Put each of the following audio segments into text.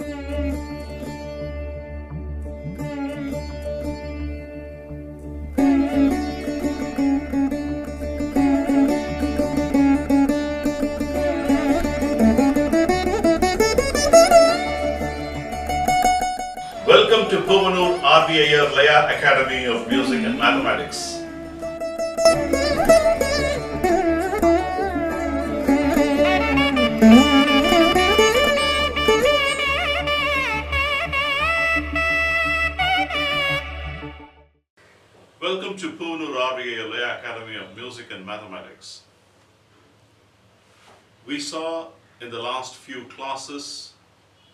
Welcome to PRV Iyer Laya Academy of Music and Mathematics. Welcome to PRV Iyer Laya Academy of Music and Mathematics. We saw in the last few classes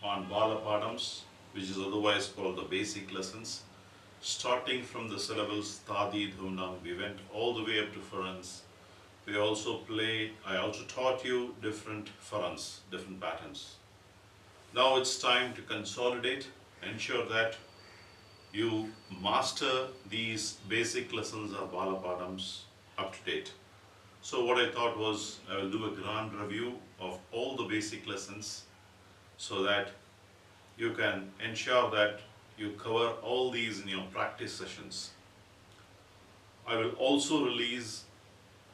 on Bala Paadams, which is otherwise called the basic lessons, starting from the syllables Tadi Dhumnam, we went all the way up to Farans. I also taught you different Farans, different patterns. Now it's time to consolidate, ensure that you master these basic lessons of Bala Paadams up to date. So what I thought was I will do a grand review of all the basic lessons so that you can ensure that you cover all these in your practice sessions. I will also release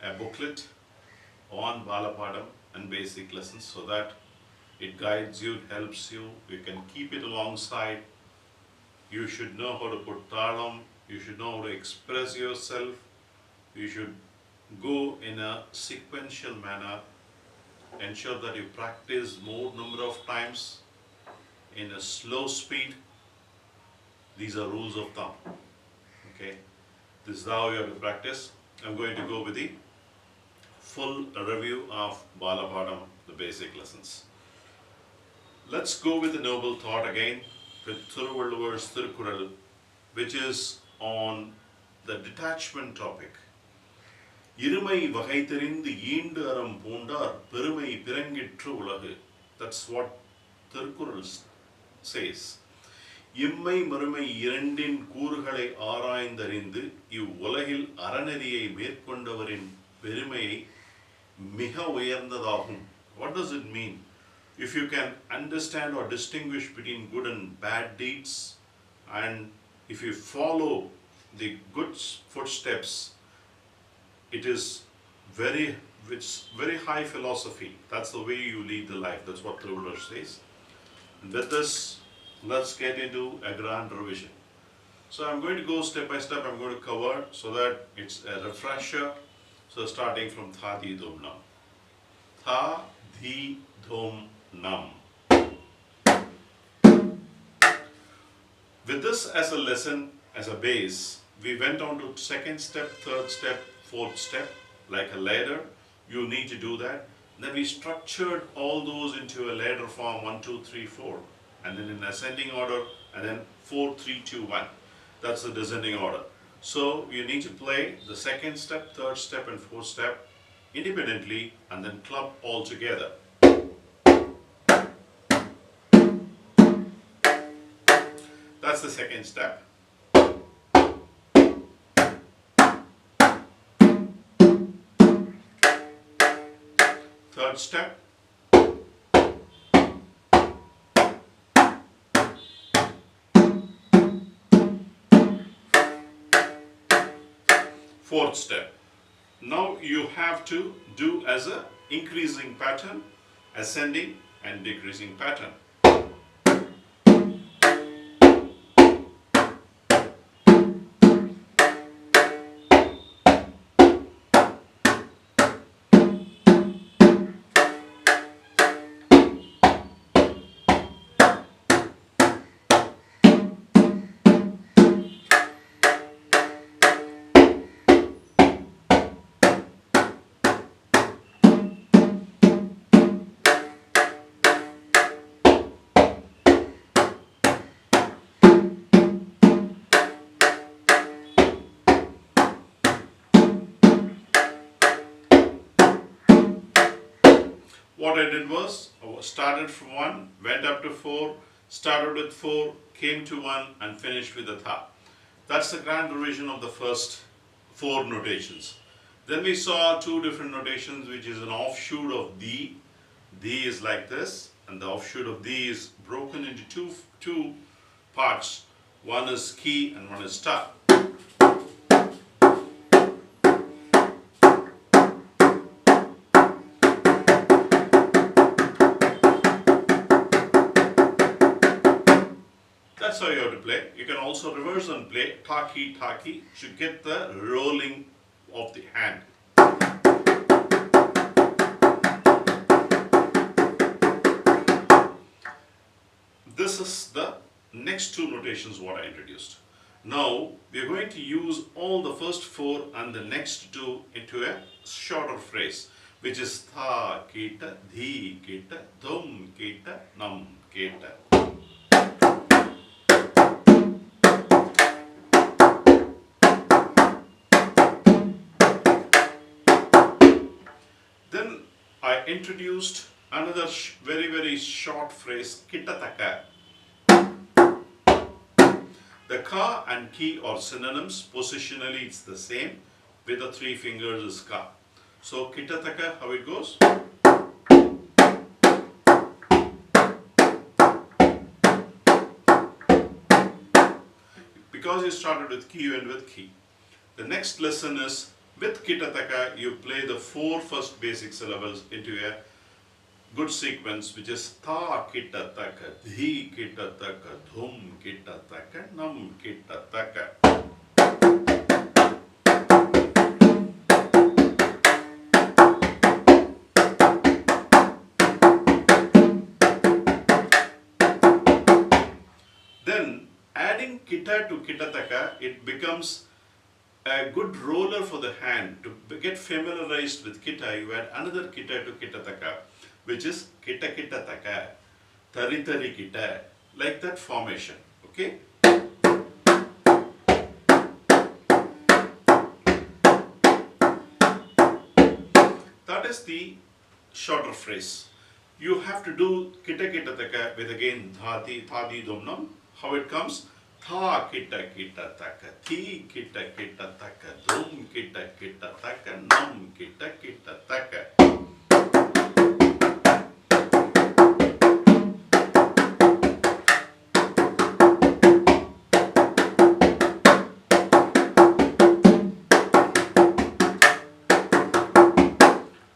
a booklet on Bala Paadam and basic lessons so that it guides you, it helps you, you can keep it alongside. You should know how to put talam, you should know how to express yourself, you should go in a sequential manner, ensure that you practice more number of times in a slow speed. These are rules of thumb. Okay, this is how you have to practice. I'm going to go with the full review of Bala Paadam, the basic lessons. Let's go with the noble thought again with Thiruvalluvar's Thirukkural, which is on the detachment topic. இருமை வகை தெரிந்து ஈண்டு அறம் பூண்டார் பெருமை பிறங்கிற்று உலகு. That's what Thirukkural says. இம்மை மறுமை இரண்டின் கூறுகளை ஆராய்ந்தறிந்து இவ்வுலகில் அறநெறியை மேற்கொண்டவரின் பெருமையை மிக உயர்ந்ததாகும். What does it mean? If you can understand or distinguish between good and bad deeds, and if you follow the good footsteps, it is very high philosophy. That's the way you lead the life. That's what Thiruvalluvar says. And with this, let's get into a grand revision. So I'm going to go step by step. I'm going to cover so that it's a refresher. So starting from Tha Di Dhum Nam. Tha Di Dhum Nam. With this as a lesson, as a base, we went on to second step, third step, fourth step, like a ladder. You need to do that. Then we structured all those into a ladder form 1, 2, 3, 4. And then in ascending order, and then 4, 3, 2, 1. That's the descending order. So you need to play the second step, third step, and fourth step independently, and then club all together. That's the second step. Third step. Fourth step. Now you have to do as a increasing pattern, ascending and decreasing pattern. What I did was, started from 1, went up to 4, started with 4, came to 1 and finished with the Tha. That's the grand revision of the first 4 notations. Then we saw 2 different notations, which is an offshoot of Di. Di is like this, and the offshoot of D is broken into two parts. One is key and one is ta. That's how you have to play. You can also reverse and play taki taki to get the rolling of the hand. This is the next two notations what I introduced. Now we are going to use all the first four and the next two into a shorter phrase, which is tha kita, dhi kita, dhum kita, nam kita. Then I introduced another very short phrase, kitataka. The ka and ki are synonyms. Positionally it's the same. With the three fingers is ka. So kitataka, how it goes? Because you started with ki, you end with ki. The next lesson is with kitataka, you play the four first basic syllables into a good sequence, which is tha kitataka, dhi kitataka, dhum kitataka, nam kitataka. Then adding kita to kitataka, it becomes a good roller for the hand. To get familiarized with kita, you add another kita to kitataka, which is kita kitataka, tari tari kita, like that formation. Okay? That is the shorter phrase. You have to do kita kitataka with again dhati, thadi domnam. How it comes? Tha kita kita taka, thi kita kita taka, dhum kita kita taka, nam kita kita taka.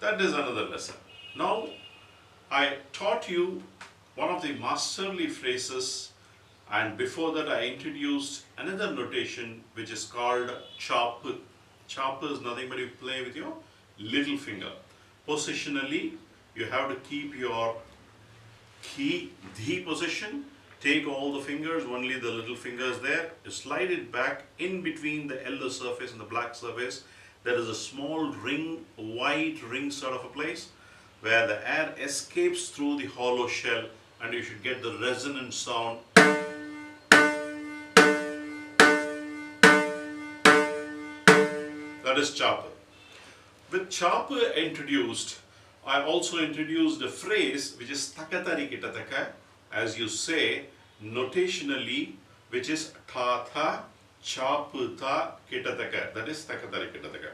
That is another lesson. Now I taught you one of the masterly phrases, and before that I introduced another notation which is called chop. Chop is nothing but you play with your little finger. Positionally, you have to keep your key, the position, take all the fingers, only the little fingers there, you slide it back in between the yellow surface and the black surface. There is a small ring, white ring sort of a place where the air escapes through the hollow shell and you should get the resonant sound. That is chopper. With chopper introduced, I also introduced a phrase which is takatari kitataka, as you say notationally, which is tha tha chapu tha kitataka. That is takatari kitataka.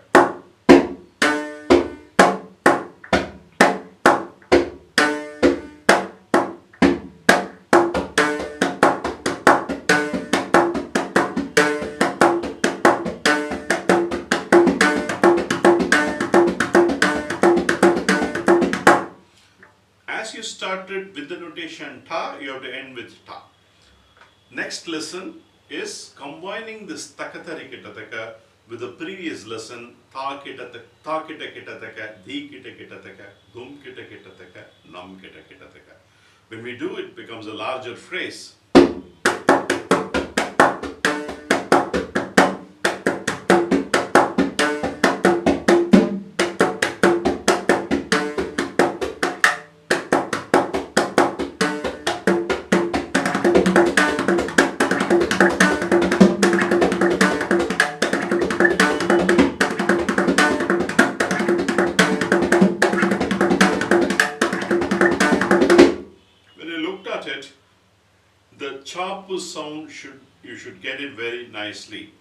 As you started with the notation ta, you have to end with ta. Next lesson is combining this takatari kitataka with the previous lesson tha kita kitataka, dhi kita kitataka, dhum kita kitataka, nam kita kitataka. When we do, it becomes a larger phrase. The chapu sound you should get it very nicely.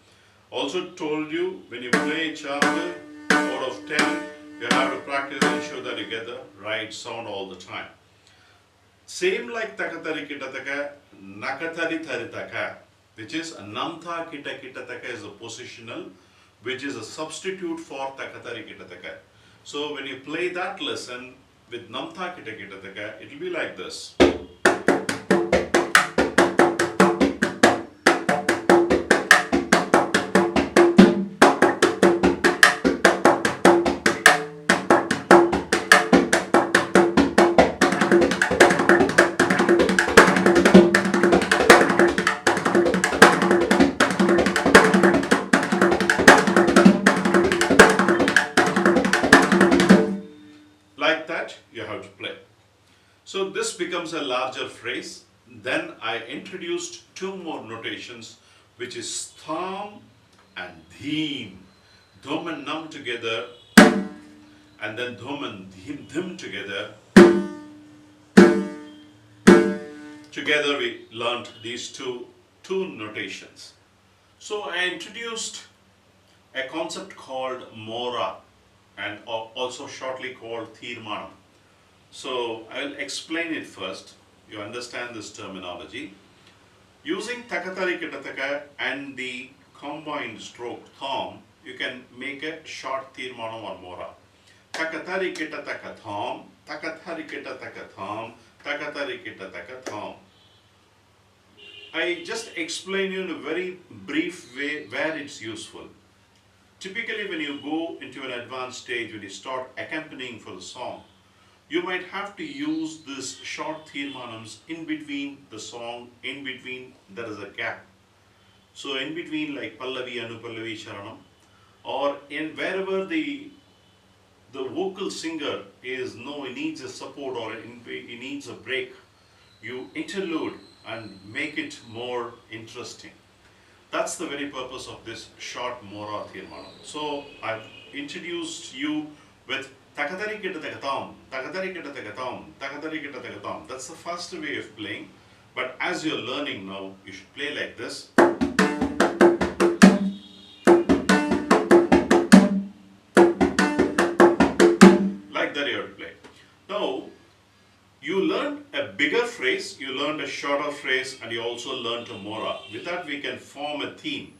Also told you when you play chapu out of 10, you have to practice and ensure that you get the right sound all the time. Same like takatari kitataka, nakatari taritaka, which is namtha kita kitataka is a positional, which is a substitute for takatari kitataka. So when you play that lesson with namtha kita kitataka, it will be like this. Like that, you have to play. So this becomes a larger phrase. Then I introduced two more notations, which is tham and dheem. Dhum and num together, and then dhum and dhim together. Together we learned these two notations. So I introduced a concept called mora, and also shortly called tirmanam. So I'll explain it first. You understand this terminology. Using takatari kitataka and the combined stroke thom, you can make a short tirmanam or mora. Takatari kitataka thom, takatari kitataka thom, takatari kitataka thom. I just explain you in a very brief way where it's useful. Typically when you go into an advanced stage, when you start accompanying for the song, you might have to use this short tirmanams in between the song, in between there is a gap. So in between like Pallavi, Anupallavi, Sharanam, or in wherever the vocal singer is he needs a support or he needs a break, you interlude and make it more interesting. That's the very purpose of this short mora tirmanam. So I've introduced you with takatari kitatakatam, takatari kitatakatam, takatari kitatakatam. That's the first way of playing. But as you're learning now, you should play like this. Like that you have to play. Now, you learned a bigger phrase, you learned a shorter phrase, and you also learned a mora. With that we can form a theme.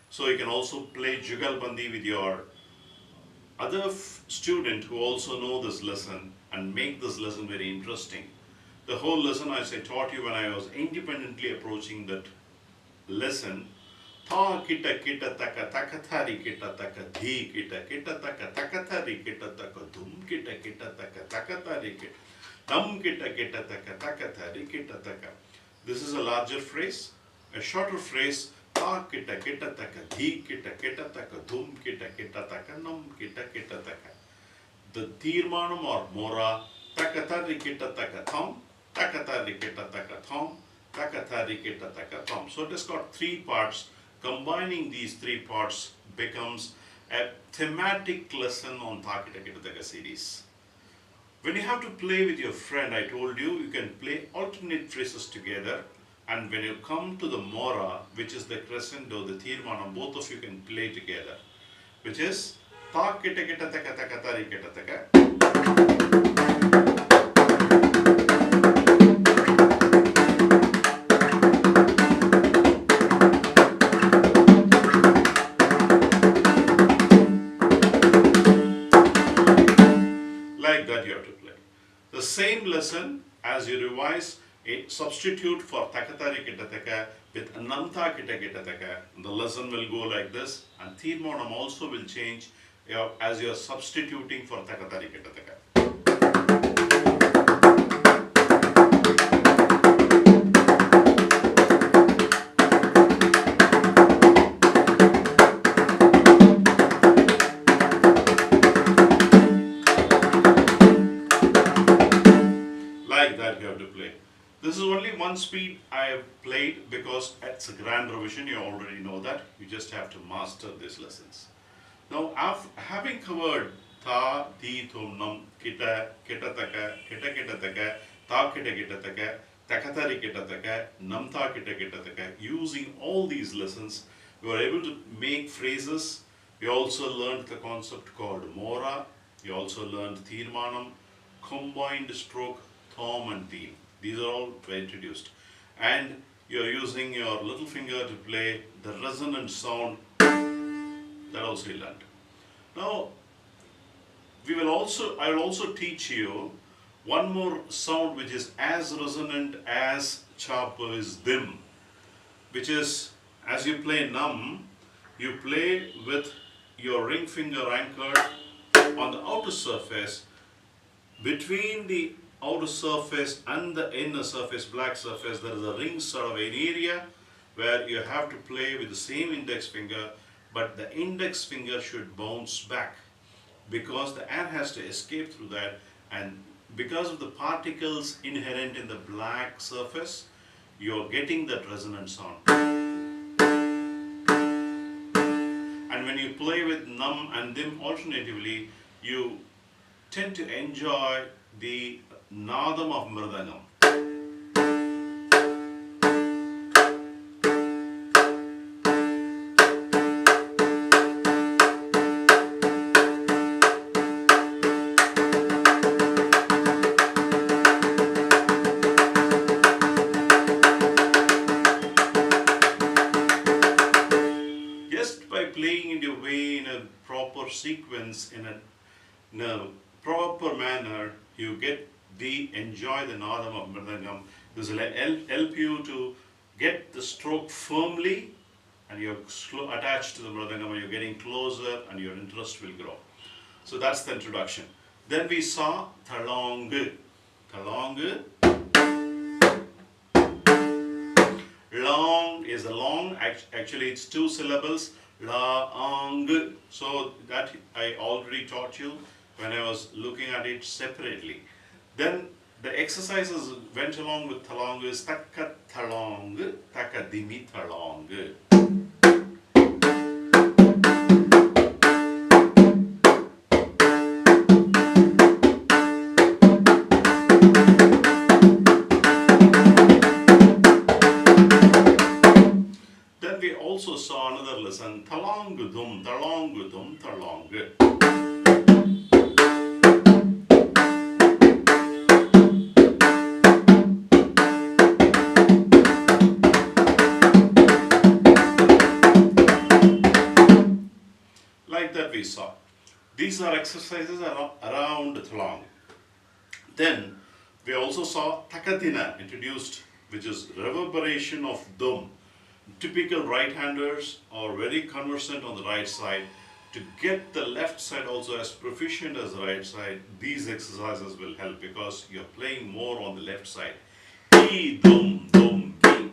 So you can also play Jugalbandi with your other student who also know this lesson and make this lesson very interesting. The whole lesson, as I taught you when I was independently approaching that lesson, tha kita kita taka takathari kita taka dhi kita kita taka takathari kita taka dhum kita kita taka takathari kita tam kita kita taka takathari kita taka. This is a larger phrase. A shorter phrase, ta kita kita taka dhi kita kita taka dhum kita kita taka nam kita kita taka. The tirmanam or mora, takathari kita taka tham, takathari kita taka tham, takathari kita taka tham. So it has got three parts. Combining these three parts becomes a thematic lesson on Tha Kita Kita Taka series. When you have to play with your friend, I told you, you can play alternate phrases together, and when you come to the mora, which is the crescendo, the tirmanam, both of you can play together, which is Tha Kita Kita Taka Taka Tari Kita Taka. The same lesson, as you revise, a substitute for takatari kitataka with namtha kita kitataka. The lesson will go like this, and tirmanam also will change as you are substituting for takatari kitataka. That you have to play. This is only one speed I have played because it's a grand revision. You already know that. You just have to master these lessons. Now, having covered tha, di, thum, nam, kita, kitataka, kita kitataka, tha kita kitataka, takatari kitataka, namtha kita kitataka, using all these lessons, you are able to make phrases. You also learned the concept called mora. You also learned tirmanam, combined stroke, thom and dheem. These are all introduced. And you're using your little finger to play the resonant sound, that also you learned. Now, I will also teach you one more sound which is as resonant as Chapa's dim, which is, as you play num, you play with your ring finger anchored on the outer surface. Between the outer surface and the inner surface, black surface, there is a ring sort of an area where you have to play with the same index finger, but the index finger should bounce back because the air has to escape through that, and because of the particles inherent in the black surface, you're getting that resonant sound. And when you play with num and dim alternatively, you tend to enjoy the nadam of mridangam. Just by playing in your way in a proper sequence, in a proper manner, you enjoy the nadam of mridangam. This will help you to get the stroke firmly, and you're attached to the mridangam, and you're getting closer, and your interest will grow. So that's the introduction. Then we saw thalong. Thalong. Long is a long, actually it's 2 syllables. La-ang. So that I already taught you when I was looking at it separately. Then the exercises went along with thalong is takka thalong, takka dimi thalong. Then we also saw another lesson, thalong dum, thalong dum, thalong. Like that we saw. These are exercises around thalong. Then we also saw takadina introduced, which is reverberation of dum. Typical right-handers are very conversant on the right side. To get the left side also as proficient as the right side, these exercises will help because you're playing more on the left side. Ki, dum, dum, ki.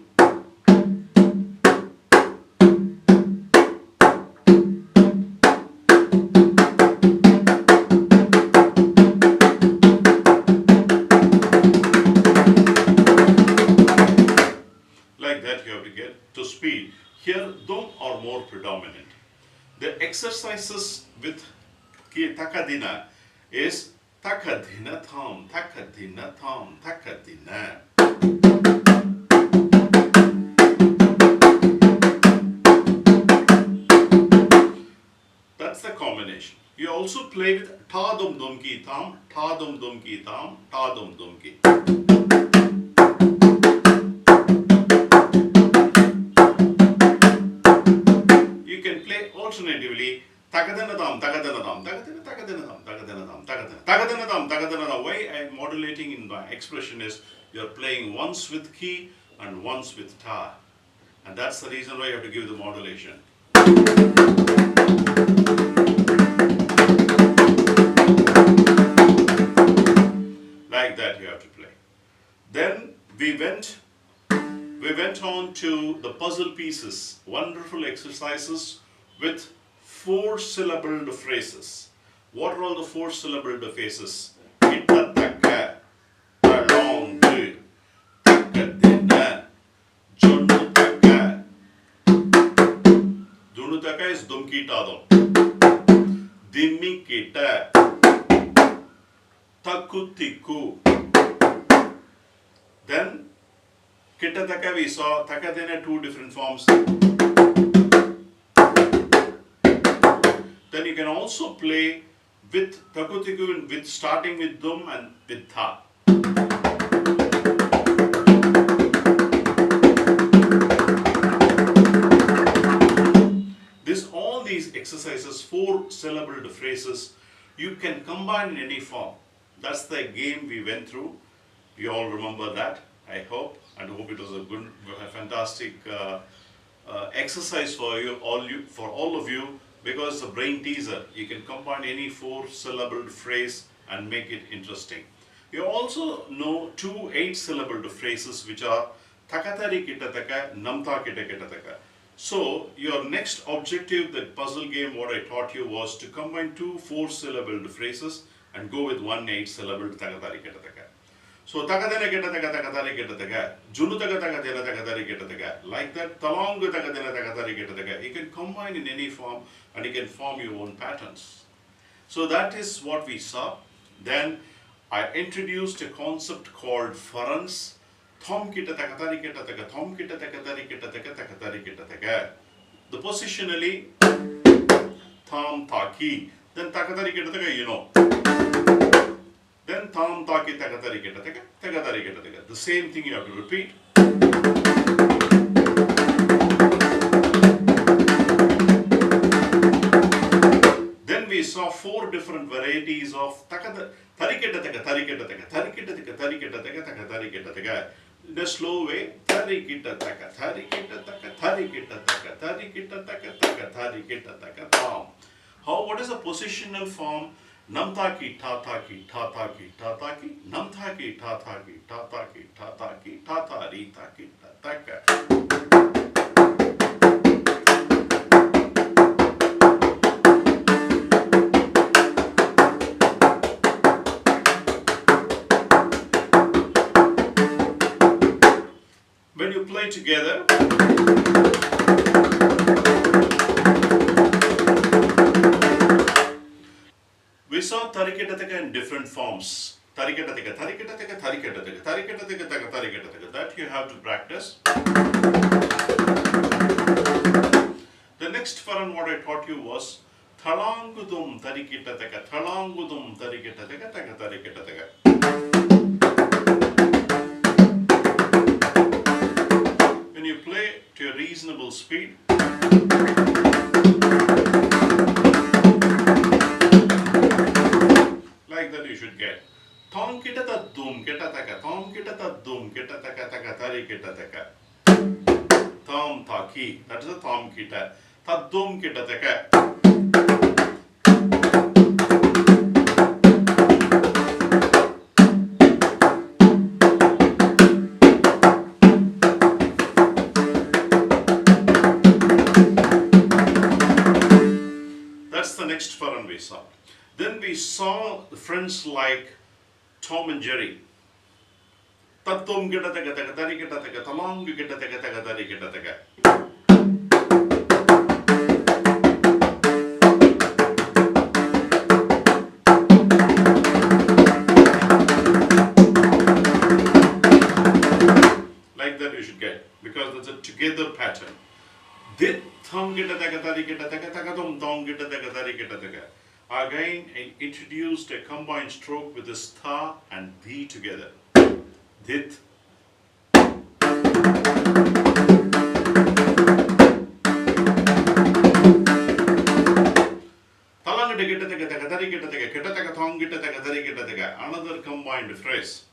Like that you have to get to speed. Here, dum are more predominant. The exercises with takadina is takadina tham, takadina tham, takadina. That's the combination. You also play with ta dum dum ki tham, ta dum dum ki tham, ta dum dum ki. Alternatively, takadanatam, takadanatam, takadanatam, takadanatam, takadanatam, takadanatam. The way I'm modulating in my expression is you're playing once with ki and once with ta. And that's the reason why you have to give the modulation. Like that you have to play. Then we went on to the puzzle pieces, wonderful exercises with 4-syllabled phrases. What are all the 4-syllabled phrases? Itta takka, thalong, takadina, jonu takka. Jonu takka is dumki tadom. Dimmi kita, takutiku. Then kita takka we saw takadina 2 different forms. Then you can also play with takutiku with starting with dum and with tha. 4 syllabled phrases you can combine in any form. That's the game we went through. You all remember that, I hope, and hope it was a good, fantastic exercise for all of you, because it's a brain teaser. You can combine any 4 syllabled phrase and make it interesting. You also know 2 8 syllabled phrases which are takatari kitataka, namta kitakitaka. So your next objective, the puzzle game what I taught you, was to combine 2 4 syllabled phrases and go with 1 8 syllabled takatari kitataka. So takadena kitataka takatari kitataka, junu takataka dena takatari kitataka, like that, talongu takadena takatari kitataka. You can combine in any form and you can form your own patterns. So that is what we saw. Then I introduced a concept called furans. Thom kita takatari kitataka, thom kita takatari kitataka, takatari kitataka. The positionally, thom taki. Then takatari kitataka, you know. Then thom taki takatari kitataka, takatari kitataka. The same thing you have to repeat. Then we saw 4 different varieties of takatari kitataka, tari kitataka, tari kitataka, tari kitataka, takatari kitataka. In a slow way, tari kitataka, tari kitataka, tari kitataka, tari kitataka, tari kitataka, thom. What is the positional form? Namtaki, tataki, tataki, tataki, namtaki, tataki, tataki, tataki, tatari, taki, tataka. When you play together, we saw tariketataka in different forms. Tariketataka, tariketataka, tariketataka, tariketataka, tariketataka. That you have to practice. The next furan what I taught you was thalangudum tariketataka, thalangudum tariketataka, taka tariketataka. When you play to a reasonable speed, like that you should get. Thom kitata dum kitataka, thom kitata dum kitataka, taka tari kitataka. Thom taki, that is a thom kita. Tadum kitataka. That's the next furan we saw. Then we saw the friends like Tom and Jerry. Tatum kitataka, taka tari kitataka, talong kitataka, taka tari kitataka. Like that you should get, because that's a together pattern. Dit thom kitataka, tari kitataka, takatum thom kitataka, tari kitataka. Again, I introduced a combined stroke with the tha and dhi together. Dit. Another combined phrase.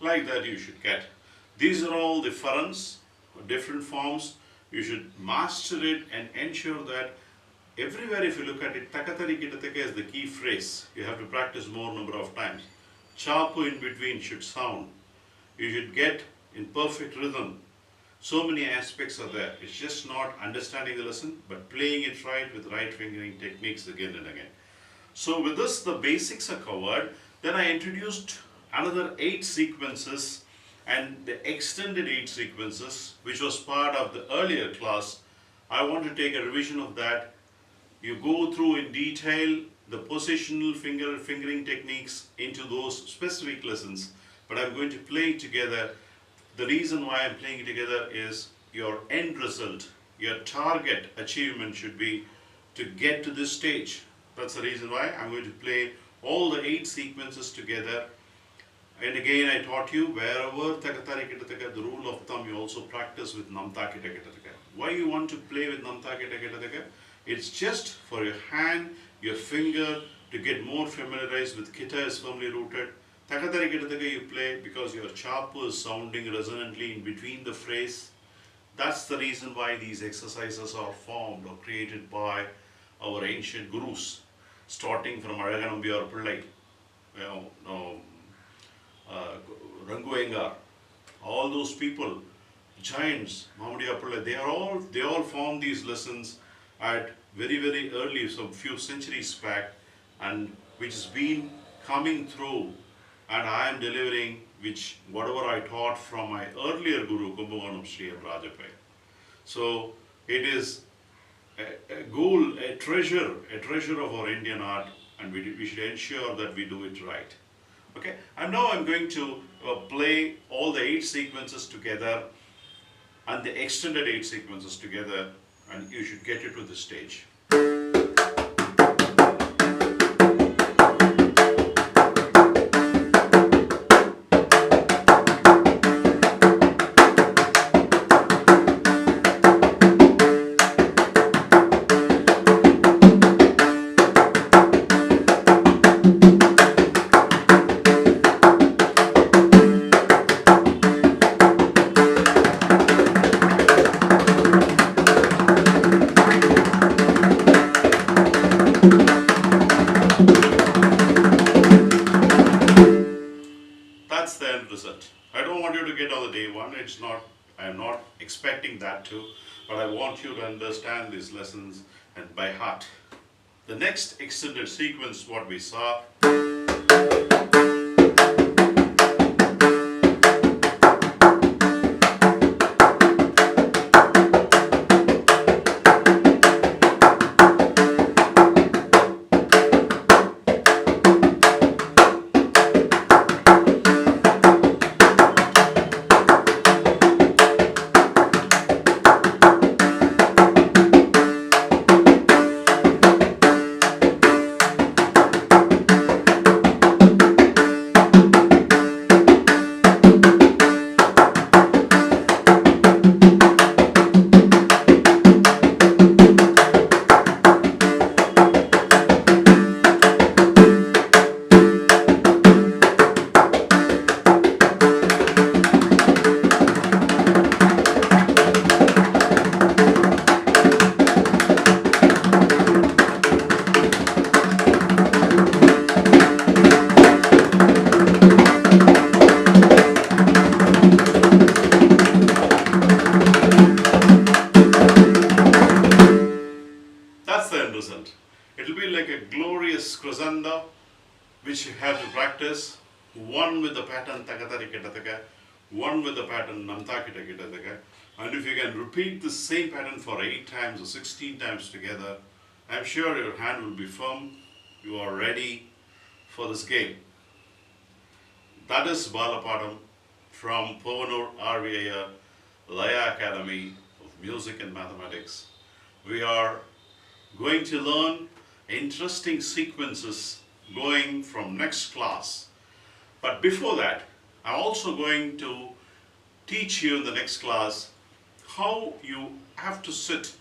Like that you should get. These are all the furans, different forms. You should master it and ensure that everywhere if you look at it, takatari kitataka is the key phrase. You have to practice more number of times. Chapu in between should sound. You should get in perfect rhythm. So many aspects are there. It's just not understanding the lesson, but playing it right with right fingering techniques again and again. So with this, the basics are covered. Then I introduced another 8 sequences and the extended 8 sequences, which was part of the earlier class. I want to take a revision of that. You go through in detail the positional fingering techniques into those specific lessons, but I'm going to play together. The reason why I'm playing it together is your end result, your target achievement should be to get to this stage. That's the reason why I'm going to play all the 8 sequences together. And again, I taught you wherever takatari kitataka, the rule of thumb, you also practice with namta kitataka. Why you want to play with namta kitataka? It's just for your hand, your finger, to get more familiarized with kita is firmly rooted. Takatari kitataka you play because your chapu is sounding resonantly in between the phrase. That's the reason why these exercises are formed or created by our ancient gurus, starting from Araganambiar Pillai, Ranguengar, all those people, giants, Mamudiya Pillai, they all formed these lessons at very early, some few centuries back, and which has been coming through, and I am delivering which whatever I taught from my earlier guru, Kumbhakonam Sri Rajapai. So it is a goal, a treasure of our Indian art, and we should ensure that we do it right. Okay, and now I'm going to play all the 8 sequences together and the extended 8 sequences together, and you should get it to the stage. That's the end result. I don't want you to get on the day one. I'm not expecting that to, but I want you to understand these lessons and by heart. The next extended sequence, what we saw, that's the end result. It will be like a glorious crescendo which you have to practice, one with the pattern takatari kitataka, one with the pattern namta kitataka, and if you can repeat the same pattern for 8 times or 16 times together, I'm sure your hand will be firm, you are ready for this game. That is Bala Paadam from PRV Iyer Laya Academy of Music and Mathematics. We are going to learn interesting sequences going from next class. But before that, I'm also going to teach you in the next class how you have to sit.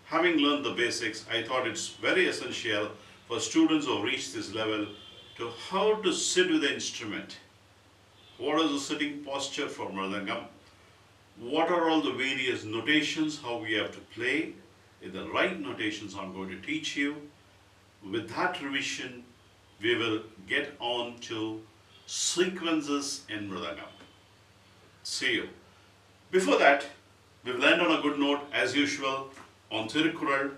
Having learned the basics, I thought it's very essential for students who have reached this level to how to sit with the instrument. What is the sitting posture for Mridangam? What are all the various notations, how we have to play? In the right notations I'm going to teach you. With that revision, we will get on to sequences in Mridangam. See you. Before that, we've landed on a good note as usual on Tirukkural,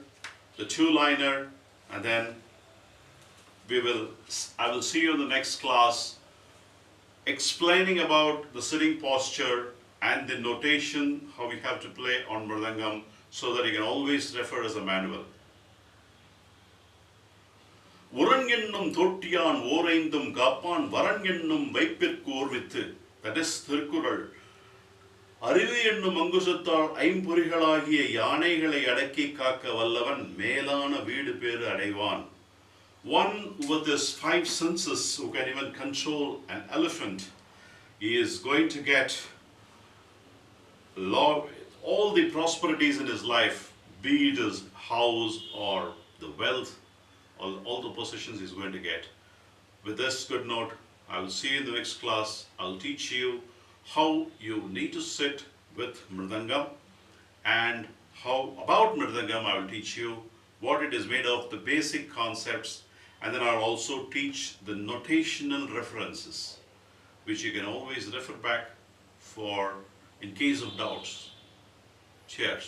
the 2-liner, and then I will see you in the next class explaining about the sitting posture and the notation, how we have to play on Mridangam, so that you can always refer as a manual. உரன் என்னும் தொட்டியான் ஓரைந்தும் காப்பான் வரன் என்னும் வைப்பிற்கு ஓர்வித்து. That is Thirukkural. அறிவு என்னும் அங்குசத்தால் ஐம்பொறிகளாகிய யானைகளை அடக்கி காக்க வல்லவன் மேலான வீடு பேறு அடைவான். One with his 5 senses who can even control an elephant, he is going to get all the prosperities in his life, be it his house or the wealth, all the possessions he's going to get. With this good note, I will see you in the next class. I'll teach you how you need to sit with Mridangam, and how about Mridangam I will teach you what it is made of, the basic concepts, and then I'll also teach the notational references which you can always refer back for in case of doubts. Cheers.